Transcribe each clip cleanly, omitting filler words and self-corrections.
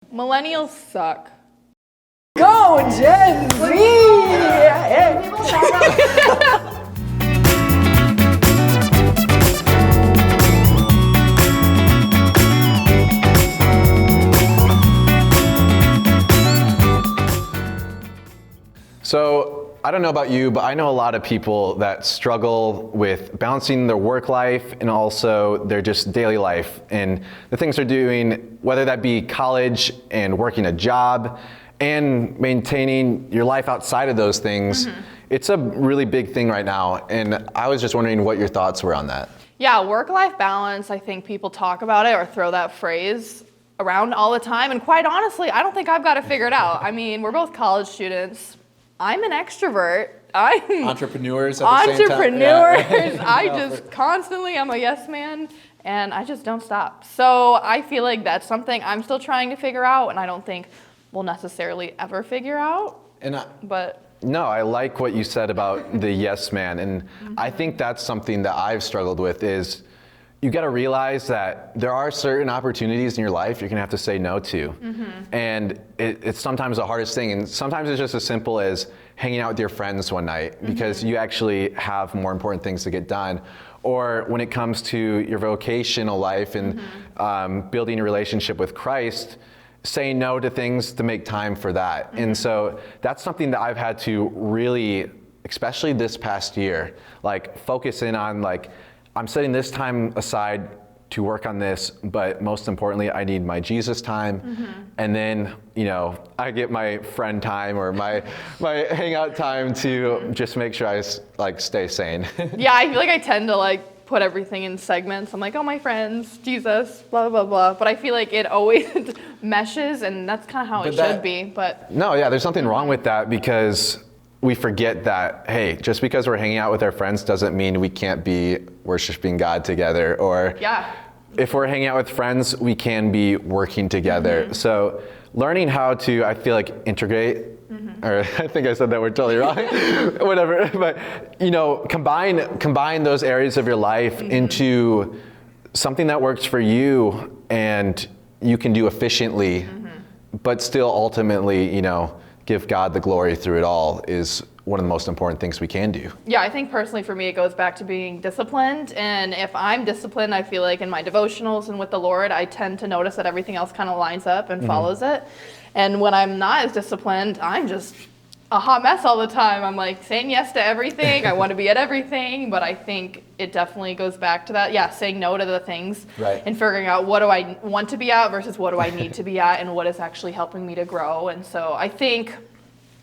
Millennials suck. Go Gen Z! So I don't know about you, but I know a lot of people that struggle with balancing their work life and also their just daily life and the things they're doing, whether that be college and working a job and maintaining your life outside of those things. It's a really big thing right now. And I was just wondering what your thoughts were on that. Yeah, work-life balance, I think people talk about it or throw that phrase around all the time. And quite honestly, I don't think I've got it figured out. I mean, we're both college students. I'm an extrovert. I'm Entrepreneurs at the same time. entrepreneurs. Yeah. I just constantly, I'm a yes man, and I just don't stop. So I feel like that's something I'm still trying to figure out, and I don't think we'll necessarily ever figure out. But No, I like what you said about the yes man, and I think that's something that I've struggled with is you got to realize that there are certain opportunities in your life you're going to have to say no to. And it's sometimes the hardest thing. And sometimes it's just as simple as hanging out with your friends one night because you actually have more important things to get done. Or when it comes to your vocational life and building a relationship with Christ, saying no to things to make time for that. And so that's something that I've had to really, especially this past year, like focus in on like, I'm setting this time aside to work on this, but most importantly, I need my Jesus time. And then, you know, I get my friend time or my hangout time to just make sure I like stay sane. yeah, I feel like I tend to like put everything in segments. I'm like, oh, my friends, Jesus, blah, blah, blah. But I feel like it always meshes, and that's kind of how it should be. But no, yeah, there's nothing wrong with that because we forget that, hey, just because we're hanging out with our friends doesn't mean we can't be worshiping God together. Or if we're hanging out with friends, we can be working together. So learning how to, I feel like, integrate, or I think I said that word totally wrong, whatever. But, you know, combine those areas of your life into something that works for you and you can do efficiently, but still ultimately, you know, give God the glory through it all is one of the most important things we can do. yeah, I think personally for me, it goes back to being disciplined. And if I'm disciplined, I feel like in my devotionals and with the Lord, I tend to notice that everything else kind of lines up and follows it. And when I'm not as disciplined, I'm just a hot mess all the time. I'm like saying yes to everything. I want to be at everything, but I think it definitely goes back to that. Yeah, saying no to the things and figuring out what do I want to be at versus what do I need to be at and what is actually helping me to grow. And so I think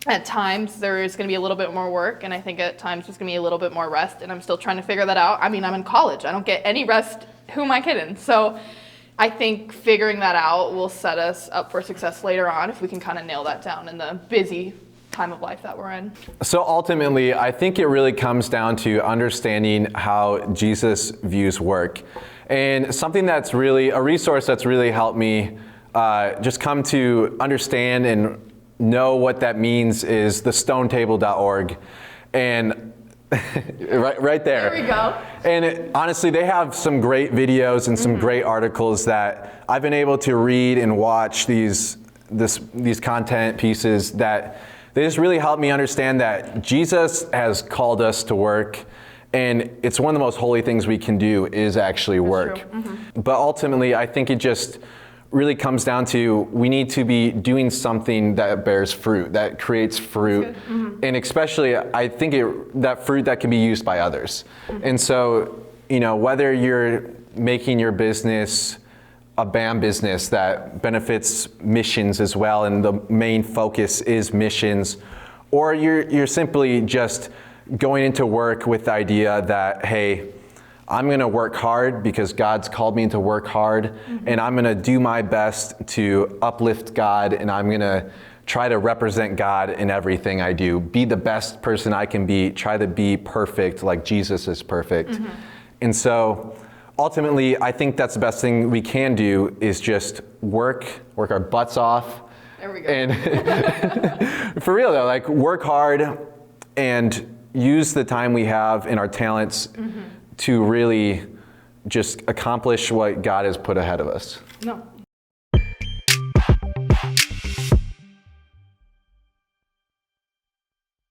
at times there is going to be a little bit more work, and I think at times there's going to be a little bit more rest, and I'm still trying to figure that out. I mean, I'm in college. I don't get any rest. Who am I kidding? So I think figuring that out will set us up for success later on if we can kind of nail that down in the busy time of life that we're in. So ultimately, I think it really comes down to understanding how Jesus views work. And something that's really, a resource that's really helped me just come to understand and know what that means is the stonetable.org. And right there. There we go. And honestly, they have some great videos and some great articles that I've been able to read and watch these content pieces that they just really help me understand that Jesus has called us to work, and it's one of the most holy things we can do is actually work. But ultimately, I think it just really comes down to we need to be doing something that bears fruit, that creates fruit, and especially I think that fruit that can be used by others. And so, you know, whether you're making your business a BAM business that benefits missions as well, and the main focus is missions, or you're simply just going into work with the idea that, hey, I'm gonna work hard because God's called me to work hard, and I'm gonna do my best to uplift God, and I'm gonna try to represent God in everything I do, be the best person I can be, try to be perfect like Jesus is perfect. And so ultimately, I think that's the best thing we can do is just work our butts off. There we go. And for real though, like work hard and use the time we have and our talents to really just accomplish what God has put ahead of us. No,